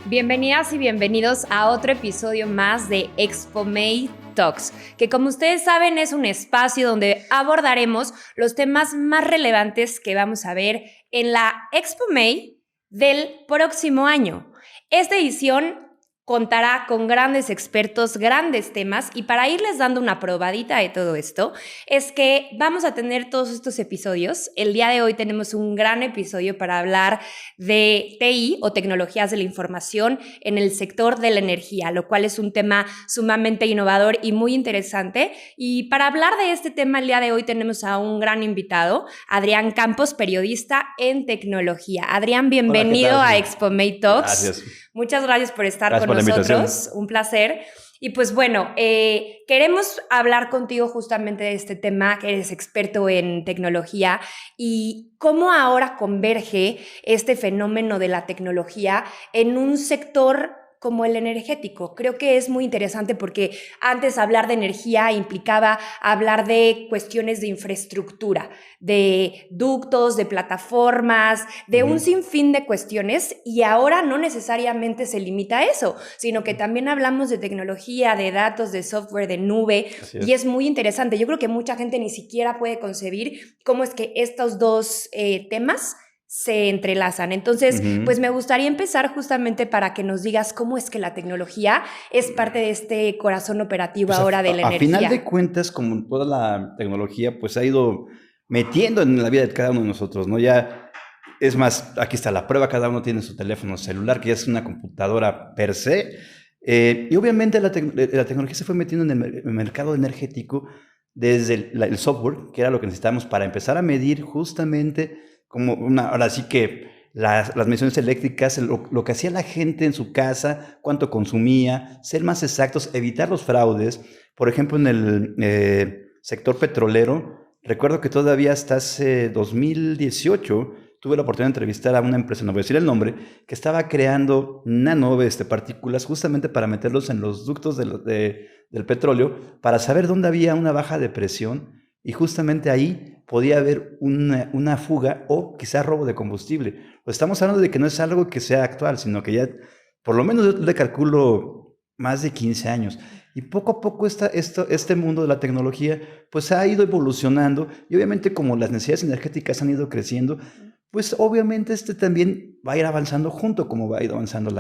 Bienvenidas y bienvenidos a otro episodio más de ExpoMay Talks, que como ustedes saben es un espacio donde abordaremos los temas más relevantes que vamos a ver en la ExpoMay del próximo año. Esta edición contará con grandes expertos, grandes temas, y para irles dando una probadita de todo esto, es que vamos a tener todos estos episodios. El día de hoy tenemos un gran episodio para hablar de TI o tecnologías de la información en el sector de la energía, lo cual es un tema sumamente innovador y muy interesante. Y para hablar de este tema el día de hoy tenemos a un gran invitado, Adrián Campos, periodista en tecnología. Adrián, bienvenido a ExpoMay Talks. Gracias. Muchas gracias por estar con nosotros, un placer. Y pues bueno, queremos hablar contigo justamente de este tema, que eres experto en tecnología y cómo ahora converge este fenómeno de la tecnología en un sector como el energético. Creo que es muy interesante porque antes hablar de energía implicaba hablar de cuestiones de infraestructura, de ductos, de plataformas, de un sinfín de cuestiones, y ahora no necesariamente se limita a eso, sino que también hablamos de tecnología, de datos, de software, de nube, y es muy interesante. Yo creo que mucha gente ni siquiera puede concebir cómo es que estos dos temas se entrelazan. Entonces, pues me gustaría empezar justamente para que nos digas cómo es que la tecnología es parte de este corazón operativo pues ahora de la energía. A final de cuentas, como toda la tecnología, pues ha ido metiendo en la vida de cada uno de nosotros, ¿no? Ya, es más, aquí está la prueba, cada uno tiene su teléfono celular, que ya es una computadora per se, y obviamente la tecnología se fue metiendo en el mercado energético desde el software, que era lo que necesitábamos para empezar a medir justamente ahora sí que las mediciones eléctricas, lo que hacía la gente en su casa, cuánto consumía, ser más exactos, evitar los fraudes. Por ejemplo, en el sector petrolero, recuerdo que todavía hasta hace 2018 tuve la oportunidad de entrevistar a una empresa, no voy a decir el nombre, que estaba creando partículas justamente para meterlos en los ductos del petróleo, para saber dónde había una baja de presión, y justamente ahí podía haber una fuga o quizás robo de combustible. Pues estamos hablando de que no es algo que sea actual, sino que ya, por lo menos yo le calculo más de 15 años. Y poco a poco este mundo de la tecnología pues ha ido evolucionando, y obviamente como las necesidades energéticas han ido creciendo, pues obviamente también va a ir avanzando junto como va a ir avanzando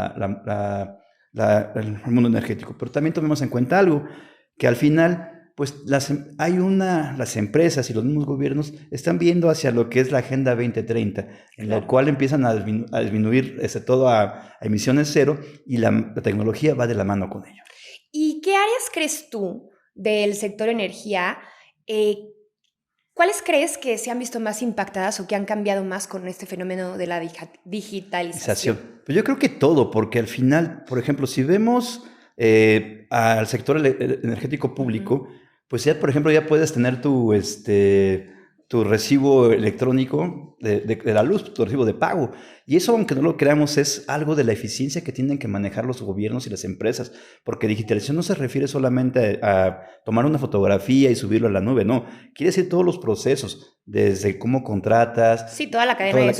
el mundo energético. Pero también tomemos en cuenta algo, que al final pues las empresas y los mismos gobiernos están viendo hacia lo que es la Agenda 2030, en lo cual empiezan a disminuir todo a emisiones cero, y la tecnología va de la mano con ello. ¿Y qué áreas crees tú del sector energía? ¿Cuáles crees que se han visto más impactadas o que han cambiado más con este fenómeno de la digitalización? Pues yo creo que todo, porque al final, por ejemplo, si vemos al sector energético público, pues ya, por ejemplo, ya puedes tener tu recibo electrónico de la luz, tu recibo de pago. Y eso, aunque no lo creamos, es algo de la eficiencia que tienen que manejar los gobiernos y las empresas, porque digitalización no se refiere solamente a tomar una fotografía y subirlo a la nube, no. Quiere decir todos los procesos, desde cómo contratas. Sí, toda la cadena de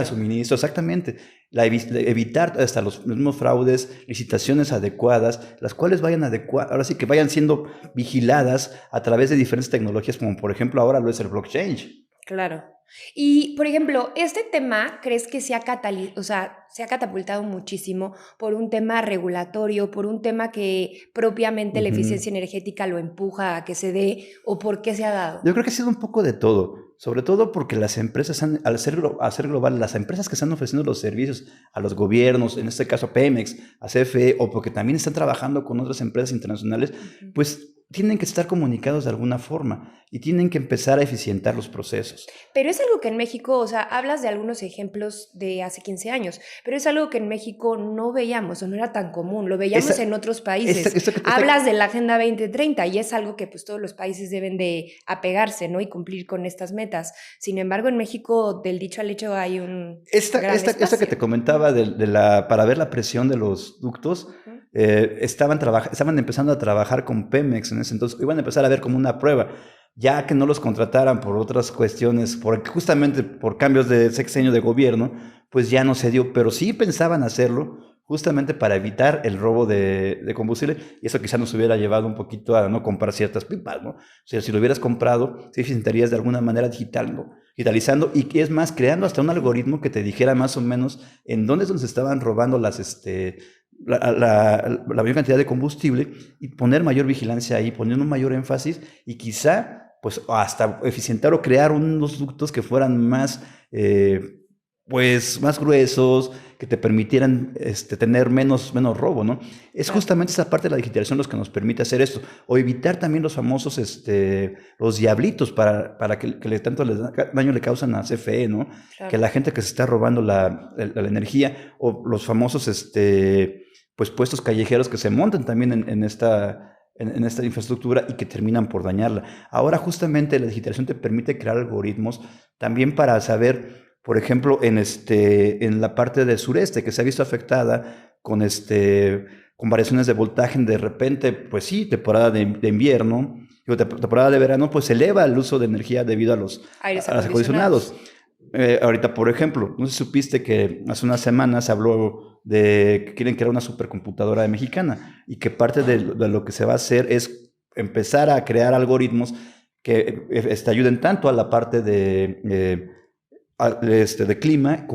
suministro. Exactamente. Evitar hasta los mismos fraudes, licitaciones adecuadas, las cuales ahora sí que vayan siendo vigiladas a través de diferentes tecnologías, como por ejemplo ahora lo es el blockchain. Claro. Y, por ejemplo, este tema, ¿crees que se ha catapultado muchísimo por un tema regulatorio, por un tema que propiamente la eficiencia energética lo empuja a que se dé, o por qué se ha dado? Yo creo que ha sido un poco de todo, sobre todo porque las empresas, al ser global, las empresas que están ofreciendo los servicios a los gobiernos, en este caso a Pemex, a CFE, o porque también están trabajando con otras empresas internacionales, pues tienen que estar comunicados de alguna forma y tienen que empezar a eficientar los procesos. Pero es algo que en México, o sea, hablas de algunos ejemplos de hace 15 años, pero es algo que en México no veíamos o no era tan común, lo veíamos en otros países. Hablas de la Agenda 2030 y es algo que pues todos los países deben de apegarse, ¿no? Y cumplir con estas metas. Sin embargo, en México, del dicho al hecho, hay un gran espacio. Esta que te comentaba para ver la presión de los ductos, estaban empezando a trabajar con Pemex en ese entonces, iban a empezar a ver como una prueba, ya que no los contrataran por otras cuestiones, justamente por cambios de sexenio de gobierno, pues ya no se dio, pero sí pensaban hacerlo justamente para evitar el robo de combustible, y eso quizá nos hubiera llevado un poquito a no comprar ciertas pipas, ¿no? O sea, si lo hubieras comprado, sí eficientarías de alguna manera digitalizando, y es más, creando hasta un algoritmo que te dijera más o menos en dónde es donde se estaban robando la mayor cantidad de combustible, y poner mayor vigilancia ahí, poner un mayor énfasis, y quizá pues hasta eficientar o crear unos ductos que fueran más, pues más gruesos, que te permitieran tener menos robo, ¿no? Es justamente esa parte de la digitalización los que nos permite hacer esto, o evitar también los famosos, los diablitos para que tanto daño le causan a CFE, ¿no? Claro. Que la gente que se está robando la energía, o los famosos, pues puestos callejeros que se montan también en esta infraestructura y que terminan por dañarla. Ahora justamente la digitalización te permite crear algoritmos también para saber, por ejemplo, en la parte del sureste, que se ha visto afectada con variaciones de voltaje, de repente, pues sí, temporada de invierno, temporada de verano, pues se eleva el uso de energía debido a los aires acondicionados. Ahorita, por ejemplo, no sé si supiste que hace unas semanas se habló de que quieren crear una supercomputadora mexicana, y que parte de lo que se va a hacer es empezar a crear algoritmos que ayuden tanto a la parte de clima,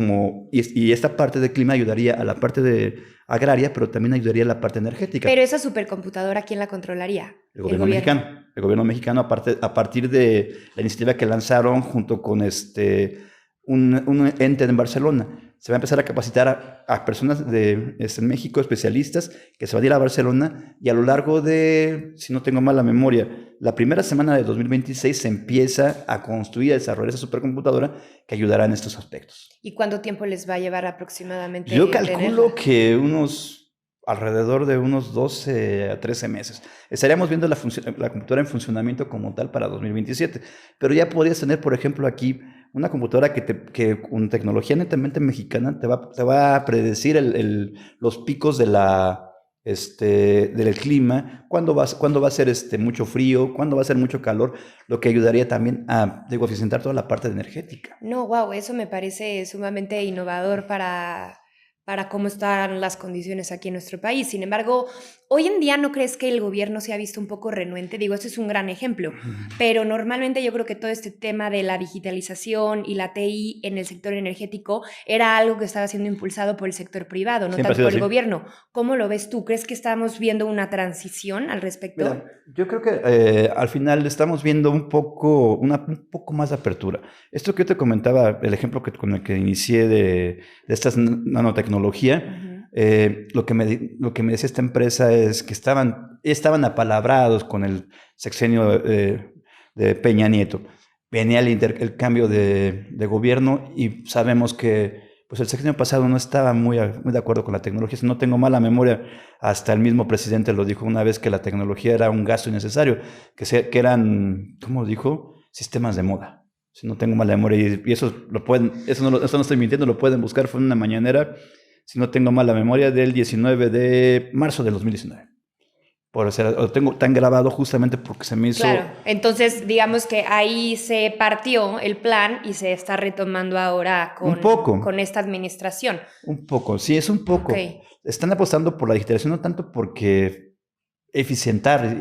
y esta parte de clima ayudaría a la parte de agraria, pero también ayudaría a la parte energética. Pero esa supercomputadora, ¿quién la controlaría? El gobierno mexicano. El gobierno mexicano, a partir de la iniciativa que lanzaron junto con un ente en Barcelona. Se va a empezar a capacitar a personas en México, especialistas, que se van a ir a Barcelona, y a lo largo de, si no tengo mala memoria, la primera semana de 2026 se empieza a construir, a desarrollar esa supercomputadora que ayudará en estos aspectos. ¿Y cuánto tiempo les va a llevar aproximadamente? Yo calculo que alrededor de unos 12 a 13 meses. Estaríamos viendo la computadora en funcionamiento como tal para 2027, pero ya podrías tener, por ejemplo, aquí una computadora que con tecnología netamente mexicana te va a predecir los picos del clima, cuándo va a ser mucho frío, cuándo va a ser mucho calor, lo que ayudaría también a eficientar toda la parte energética. No, wow, eso me parece sumamente innovador para cómo están las condiciones aquí en nuestro país. Sin embargo, hoy en día, ¿no crees que el gobierno se ha visto un poco renuente? Digo, este es un gran ejemplo, pero normalmente yo creo que todo este tema de la digitalización y la TI en el sector energético era algo que estaba siendo impulsado por el sector privado, no tanto por el gobierno. ¿Cómo lo ves tú? ¿Crees que estamos viendo una transición al respecto? Mira, yo creo que al final estamos viendo un poco más de apertura. Esto que yo te comentaba, el ejemplo con el que inicié de estas nanotecnologías, lo que me decía esta empresa es que estaban apalabrados con el sexenio de Peña Nieto. Venía el cambio de gobierno, y sabemos que pues el sexenio pasado no estaba muy de acuerdo con la tecnología. Si no tengo mala memoria, hasta el mismo presidente lo dijo una vez, que la tecnología era un gasto innecesario, que eran, ¿cómo dijo? Sistemas de moda. Si no tengo mala memoria, y eso no estoy mintiendo, lo pueden buscar, fue en una mañanera, si no tengo mala memoria, del 19 de marzo del 2019. Lo tengo tan grabado justamente porque se me hizo... Claro, entonces digamos que ahí se partió el plan y se está retomando ahora con esta administración. Un poco, sí, es un poco. Okay. Están apostando por la digitalización, no tanto porque eficientar,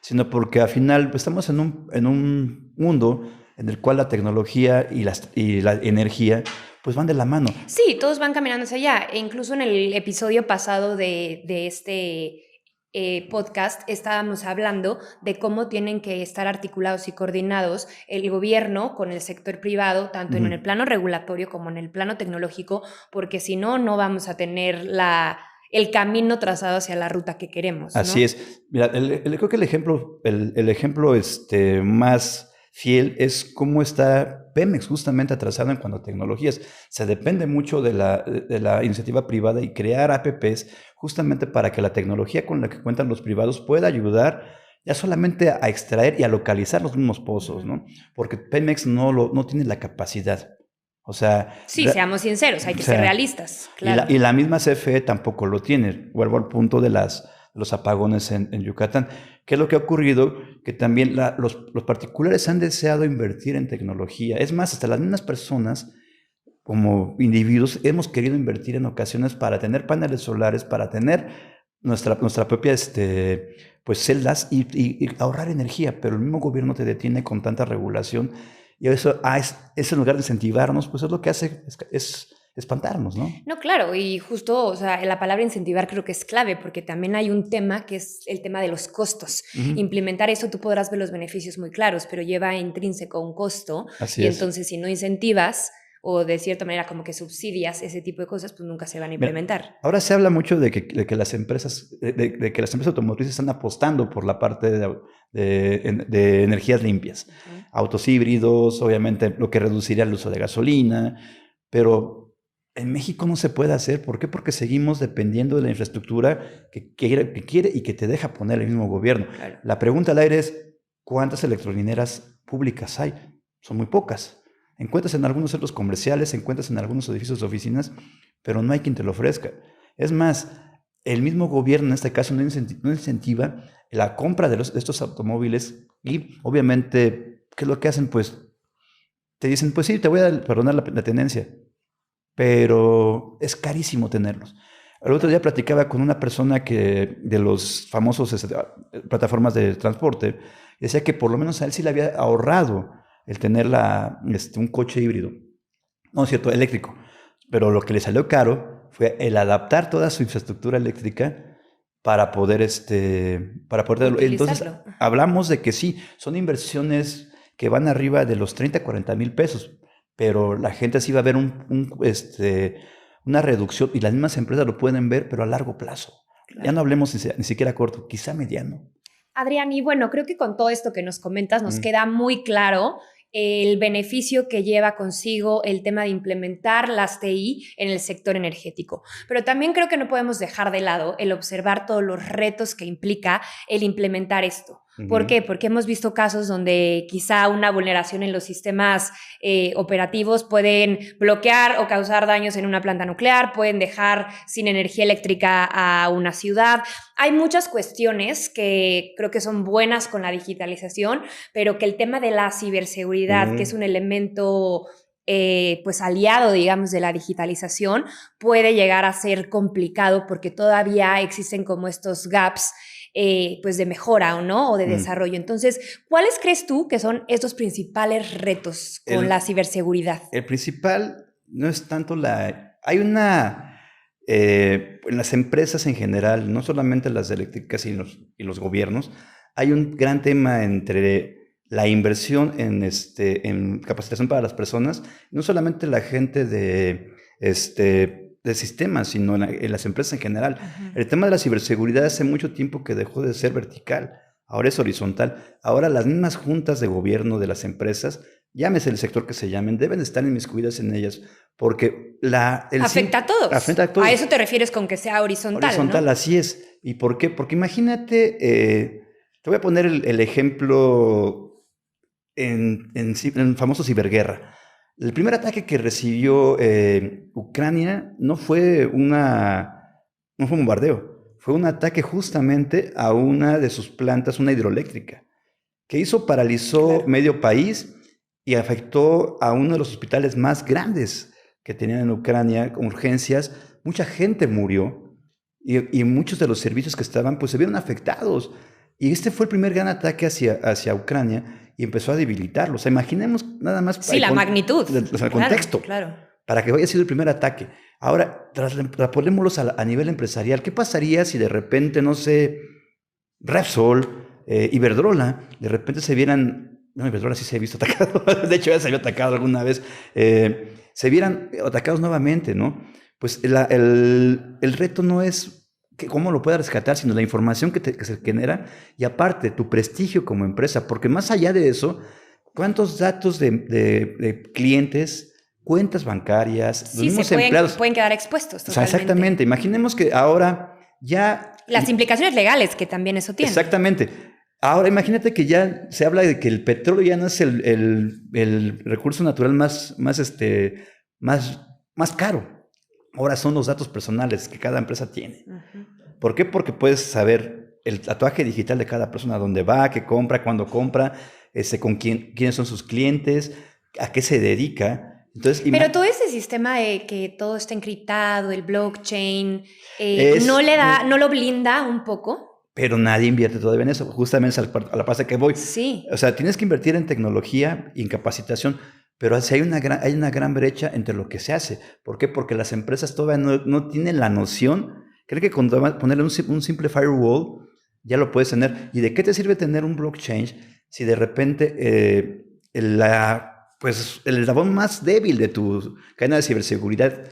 sino porque al final pues, estamos en un mundo en el cual la tecnología y la energía pues van de la mano. Sí, todos van caminando hacia allá. E incluso en el episodio pasado de este podcast estábamos hablando de cómo tienen que estar articulados y coordinados el gobierno con el sector privado, tanto en el plano regulatorio como en el plano tecnológico, porque si no, no vamos a tener el camino trazado hacia la ruta que queremos, ¿no? Así es. Mira, creo que el ejemplo más fiel es cómo está Pemex justamente atrasado en cuanto a tecnologías. Se depende mucho de la iniciativa privada y crear APPs justamente para que la tecnología con la que cuentan los privados pueda ayudar ya solamente a extraer y a localizar los mismos pozos, ¿no? Porque Pemex no tiene la capacidad. O sea... Sí, seamos sinceros, hay que ser realistas. Claro. Y la misma CFE tampoco lo tiene. Vuelvo al punto de los apagones en Yucatán. ¿Qué es lo que ha ocurrido? Que también los particulares han deseado invertir en tecnología. Es más, hasta las mismas personas como individuos hemos querido invertir en ocasiones para tener paneles solares, para tener nuestra propia pues celdas y ahorrar energía, pero el mismo gobierno te detiene con tanta regulación y eso es en lugar de incentivarnos, pues es lo que hace es espantarnos, ¿no? No, claro, y justo, o sea, la palabra incentivar creo que es clave, porque también hay un tema que es el tema de los costos. Implementar eso, tú podrás ver los beneficios muy claros, pero lleva intrínseco un costo. Así y es. Entonces, si no incentivas o de cierta manera como que subsidias ese tipo de cosas, pues nunca se van a implementar. Mira, ahora se habla mucho de que las empresas, de que las empresas automotrices están apostando por la parte de energías limpias. Autos híbridos, obviamente lo que reduciría el uso de gasolina, pero en México no se puede hacer. ¿Por qué? Porque seguimos dependiendo de la infraestructura que quiere y que te deja poner el mismo gobierno. Claro. La pregunta al aire es, ¿cuántas electrolineras públicas hay? Son muy pocas. Encuentras en algunos centros comerciales, encuentras en algunos edificios de oficinas, pero no hay quien te lo ofrezca. Es más, el mismo gobierno en este caso no incentiva la compra de estos automóviles y obviamente, ¿qué es lo que hacen? Pues te dicen, pues sí, te voy a perdonar la tenencia, pero es carísimo tenerlos. El otro día platicaba con una persona de los famosos plataformas de transporte, y decía que por lo menos a él sí le había ahorrado el tener un coche híbrido. No es cierto, eléctrico. Pero lo que le salió caro fue el adaptar toda su infraestructura eléctrica para poder entonces, hablamos de que sí, son inversiones que van arriba de los 30, 40 mil pesos, pero la gente sí va a ver una reducción y las mismas empresas lo pueden ver, pero a largo plazo. Claro. Ya no hablemos ni siquiera a corto, quizá mediano. Adrián, y bueno, creo que con todo esto que nos comentas nos queda muy claro el beneficio que lleva consigo el tema de implementar las TI en el sector energético. Pero también creo que no podemos dejar de lado el observar todos los retos que implica el implementar esto. ¿Por qué? Porque hemos visto casos donde quizá una vulneración en los sistemas operativos pueden bloquear o causar daños en una planta nuclear, pueden dejar sin energía eléctrica a una ciudad. Hay muchas cuestiones que creo que son buenas con la digitalización, pero que el tema de la ciberseguridad, que es un elemento pues aliado, digamos, de la digitalización, puede llegar a ser complicado porque todavía existen como estos gaps pues de mejora o de desarrollo. Entonces, ¿cuáles crees tú que son estos principales retos con la ciberseguridad? El principal no es tanto hay en las empresas en general, no solamente las eléctricas y los gobiernos, hay un gran tema entre la inversión en capacitación para las personas, no solamente la gente de sistemas, sino en las empresas en general. El tema de la ciberseguridad hace mucho tiempo que dejó de ser vertical, ahora es horizontal. Ahora las mismas juntas de gobierno de las empresas, llámese el sector que se llamen, deben estar inmiscuidas en ellas, porque afecta a todos. Afecta a todos. A eso te refieres con que sea horizontal, horizontal, ¿no? Así es. ¿Y por qué? Porque imagínate, te voy a poner el ejemplo en famoso ciberguerra. El primer ataque que recibió Ucrania no fue un bombardeo, fue un ataque justamente a una de sus plantas, una hidroeléctrica, que paralizó medio país y afectó a uno de los hospitales más grandes que tenían en Ucrania, con urgencias. Mucha gente murió y muchos de los servicios que estaban pues se vieron afectados. Y este fue el primer gran ataque hacia Ucrania y empezó a debilitarlo. O sea, imaginemos nada más... Sí, la magnitud. El contexto. Claro. Para que haya sido el primer ataque. Ahora, traspolémoslos a nivel empresarial. ¿Qué pasaría si de repente, no sé, Repsol, Iberdrola, de repente se vieran... No, Iberdrola sí se ha visto atacado. De hecho, ya se había atacado alguna vez. Se vieran atacados nuevamente, ¿no? Pues el reto no es cómo lo puedas rescatar, sino la información que se genera y aparte tu prestigio como empresa, porque más allá de eso, ¿cuántos datos de clientes, cuentas bancarias, los mismos empleados pueden quedar expuestos totalmente? O sea, exactamente. Imaginemos que ahora ya... Las implicaciones legales que también eso tiene. Exactamente. Ahora imagínate que ya se habla de que el petróleo ya no es el recurso natural más caro. Ahora son los datos personales que cada empresa tiene. ¿Por qué? Porque puedes saber el tatuaje digital de cada persona, dónde va, qué compra, cuándo compra, con quiénes son sus clientes, a qué se dedica. Entonces, pero todo ese sistema de que todo está encriptado, el blockchain, ¿no lo blinda un poco? Pero nadie invierte todavía en eso, justamente a la parte que voy. Sí. O sea, tienes que invertir en tecnología y en capacitación, pero hay una gran brecha entre lo que se hace. ¿Por qué? Porque las empresas todavía no tienen la noción. Creen que con ponerle un simple firewall ya lo puedes tener. ¿Y de qué te sirve tener un blockchain si de repente el eslabón más débil de tu cadena de ciberseguridad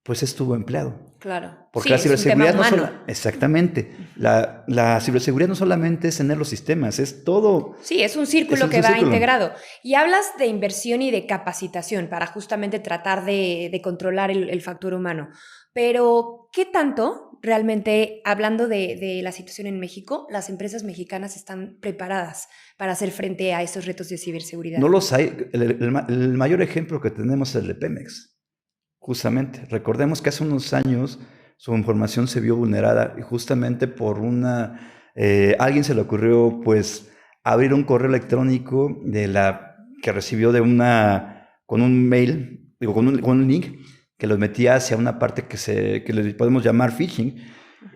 pues es tu empleado? Claro. Porque sí, la ciberseguridad es un tema humano. Exactamente. La ciberseguridad no solamente es tener los sistemas, es todo. Sí, es un círculo que va integrado. Y hablas de inversión y de capacitación para justamente tratar de controlar el factor humano. Pero, ¿qué tanto realmente, hablando de la situación en México, las empresas mexicanas están preparadas para hacer frente a estos retos de ciberseguridad? No los hay. El mayor ejemplo que tenemos es el de Pemex. Justamente. Recordemos que hace unos años su información se vio vulnerada y justamente por alguien se le ocurrió pues abrir un correo electrónico que recibió con un mail, con un link que los metía hacia una parte que le podemos llamar phishing,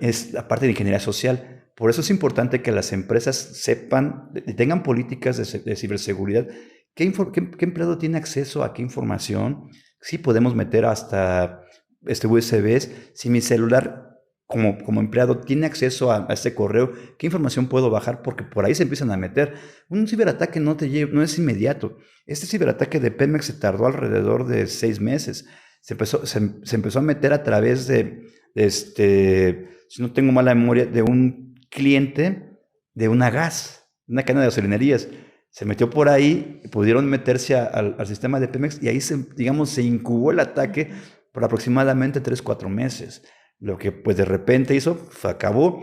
es la parte de ingeniería social. Por eso es importante que las empresas sepan y tengan políticas de ciberseguridad. ¿Qué empleado tiene acceso a qué información? Sí podemos meter hasta USBs. Si mi celular como empleado tiene acceso a este correo, ¿qué información puedo bajar? Porque por ahí se empiezan a meter. Un ciberataque no es inmediato. Este ciberataque de Pemex se tardó alrededor de 6 meses. Se empezó a meter a través si no tengo mala memoria, de un cliente de una cadena de gasolinerías. Se metió por ahí, pudieron meterse al sistema de Pemex y ahí se incubó el ataque por aproximadamente 3-4 meses. Lo que pues de repente hizo, acabó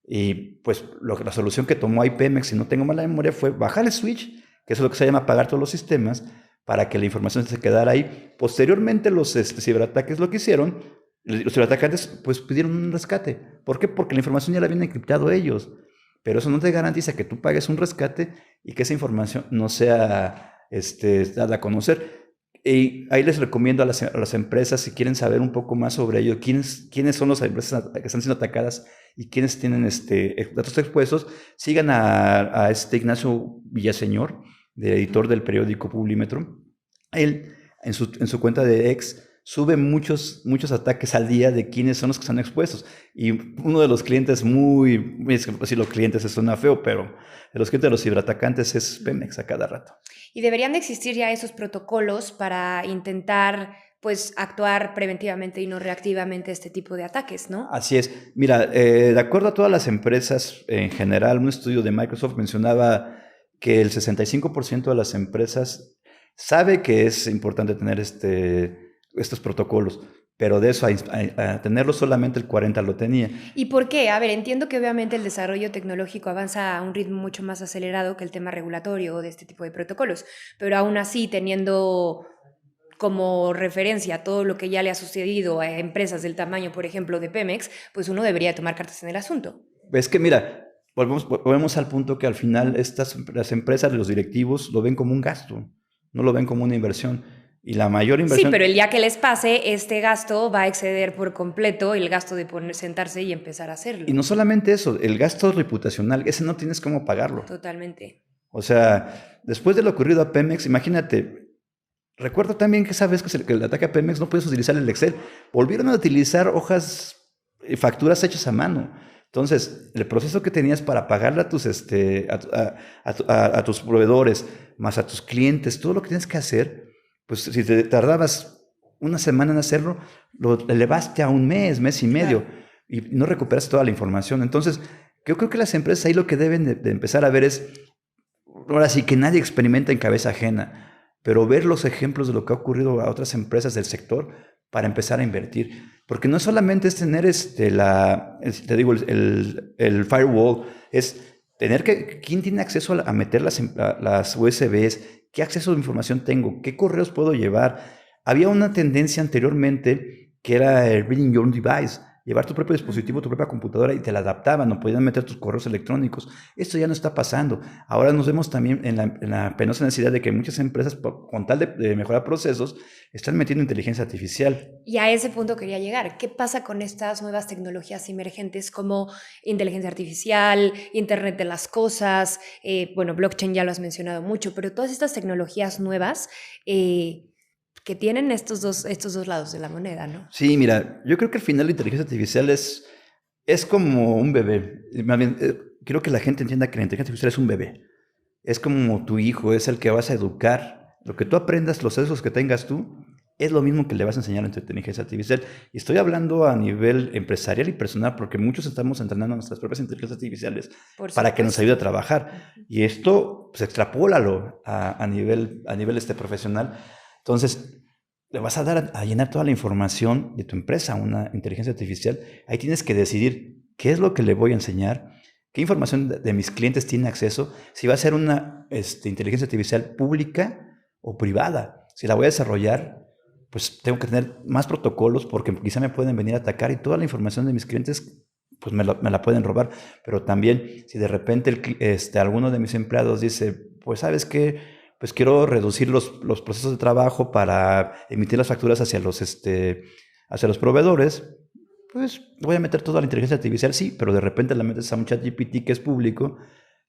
y pues la solución que tomó ahí Pemex, si no tengo mala memoria, fue bajar el switch, que eso es lo que se llama apagar todos los sistemas, para que la información se quedara ahí. Posteriormente los ciberataques lo que hicieron, los ciberatacantes pues pidieron un rescate. ¿Por qué? Porque la información ya la habían encriptado ellos. Pero eso no te garantiza que tú pagues un rescate y que esa información no sea dada a conocer. Y ahí les recomiendo a las empresas, si quieren saber un poco más sobre ello, quiénes son las empresas que están siendo atacadas y quiénes tienen datos expuestos, sigan a Ignacio Villaseñor, editor del periódico Publímetro. Él, en su cuenta de X, sube muchos ataques al día de quiénes son los que están expuestos. Y uno de los clientes si los clientes se suena feo, pero de los clientes de los ciberatacantes es Pemex a cada rato. Y deberían de existir ya esos protocolos para intentar pues actuar preventivamente y no reactivamente este tipo de ataques, ¿no? Así es. Mira, de acuerdo a todas las empresas en general, un estudio de Microsoft mencionaba que el 65% de las empresas sabe que es importante tener estos protocolos, pero de eso a tenerlo solamente el 40% lo tenía. ¿Y por qué? A ver, entiendo que obviamente el desarrollo tecnológico avanza a un ritmo mucho más acelerado que el tema regulatorio de este tipo de protocolos, pero aún así teniendo como referencia todo lo que ya le ha sucedido a empresas del tamaño, por ejemplo, de Pemex, pues uno debería tomar cartas en el asunto. Es que mira, volvemos al punto que al final las empresas, los directivos, lo ven como un gasto, no lo ven como una inversión. Y la mayor inversión... Sí, pero el día que les pase, este gasto va a exceder por completo el gasto de sentarse y empezar a hacerlo. Y no solamente eso, el gasto reputacional, ese no tienes cómo pagarlo. Totalmente. O sea, después de lo ocurrido a Pemex, imagínate, recuerdo también que esa vez que el ataque a Pemex no puedes utilizar el Excel, volvieron a utilizar facturas hechas a mano. Entonces, el proceso que tenías para pagarle a tus proveedores, más a tus clientes, todo lo que tienes que hacer, pues si te tardabas una semana en hacerlo, lo elevaste a un mes y medio, claro, y no recuperas toda la información. Entonces, yo creo que las empresas ahí lo que deben de empezar a ver es, ahora sí que nadie experimenta en cabeza ajena, pero ver los ejemplos de lo que ha ocurrido a otras empresas del sector para empezar a invertir. Porque no solamente es tener el firewall, es tener quién tiene acceso a meter las USBs, qué acceso de información tengo, qué correos puedo llevar. Había una tendencia anteriormente que era el Bring Your Own Device, llevar tu propio dispositivo, tu propia computadora y te la adaptaban o podían meter tus correos electrónicos. Esto ya no está pasando. Ahora nos vemos también en la penosa necesidad de que muchas empresas, con tal de mejorar procesos, están metiendo inteligencia artificial. Y a ese punto quería llegar. ¿Qué pasa con estas nuevas tecnologías emergentes como inteligencia artificial, Internet de las cosas? Blockchain ya lo has mencionado mucho, pero todas estas tecnologías nuevas que tienen estos dos lados de la moneda, ¿no? Sí, mira, yo creo que al final la inteligencia artificial es como un bebé. Más bien, quiero que la gente entienda que la inteligencia artificial es un bebé. Es como tu hijo, es el que vas a educar. Lo que tú aprendas, los sesgos que tengas tú, es lo mismo que le vas a enseñar a tu inteligencia artificial. Y estoy hablando a nivel empresarial y personal, porque muchos estamos entrenando nuestras propias inteligencias artificiales para que nos ayude a trabajar. Y esto, pues, extrapólalo a nivel profesional. Entonces, le vas a dar a llenar toda la información de tu empresa a una inteligencia artificial. Ahí tienes que decidir qué es lo que le voy a enseñar, qué información de mis clientes tiene acceso, si va a ser una inteligencia artificial pública o privada. Si la voy a desarrollar, pues tengo que tener más protocolos porque quizá me pueden venir a atacar y toda la información de mis clientes pues me la pueden robar. Pero también, si de repente alguno de mis empleados dice, pues ¿sabes qué? Pues quiero reducir los procesos de trabajo para emitir las facturas hacia los proveedores, pues voy a meter toda la inteligencia artificial, sí, pero de repente la metes a un ChatGPT que es público,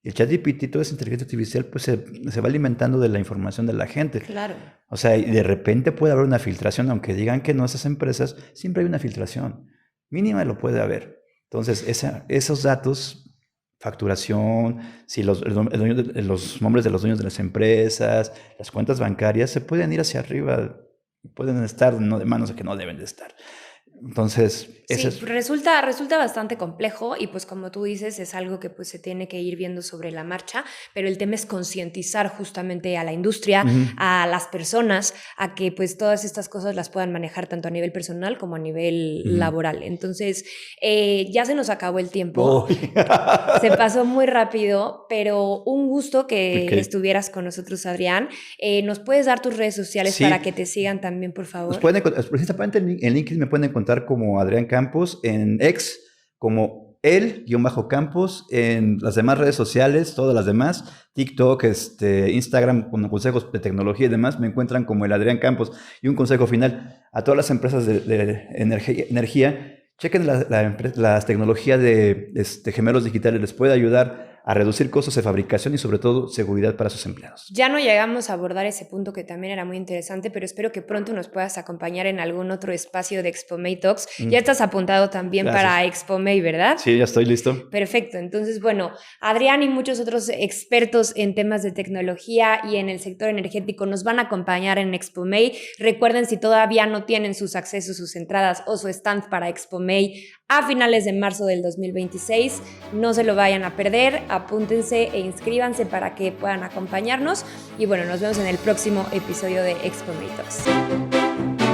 y el ChatGPT, toda esa inteligencia artificial, pues se va alimentando de la información de la gente. Claro. O sea, y de repente puede haber una filtración, aunque digan que no, esas empresas, siempre hay una filtración. Mínima lo puede haber. Entonces, esos datos, facturación, si los nombres de los dueños de las empresas, las cuentas bancarias, se pueden ir hacia arriba, pueden estar de manos que no deben de estar. Entonces, sí, resulta bastante complejo y pues como tú dices es algo que pues se tiene que ir viendo sobre la marcha, pero el tema es concientizar justamente a la industria, a las personas, a que pues todas estas cosas las puedan manejar tanto a nivel personal como a nivel laboral. Entonces, ya se nos acabó el tiempo. Se pasó muy rápido, pero un gusto que estuvieras con nosotros, Adrián. ¿Nos puedes dar tus redes sociales para que te sigan también, por favor? Precisamente en LinkedIn me pueden encontrar como Adrián Campos, en X como el_Campos, en las demás redes sociales, todas las demás, TikTok, Instagram, con consejos de tecnología y demás, me encuentran como el Adrián Campos. Y un consejo final a todas las empresas de energía, chequen las tecnologías de gemelos digitales, les puede ayudar a reducir costos de fabricación y sobre todo seguridad para sus empleados. Ya no llegamos a abordar ese punto que también era muy interesante, pero espero que pronto nos puedas acompañar en algún otro espacio de Expo May Talks. Ya estás apuntado también para Expo May, ¿verdad? Sí, ya estoy listo. Perfecto. Entonces, bueno, Adrián y muchos otros expertos en temas de tecnología y en el sector energético nos van a acompañar en Expo May. Recuerden, si todavía no tienen sus accesos, sus entradas o su stand para Expo May a finales de marzo del 2026, no se lo vayan a perder. Apúntense e inscríbanse para que puedan acompañarnos y bueno, nos vemos en el próximo episodio de Expo May Talks.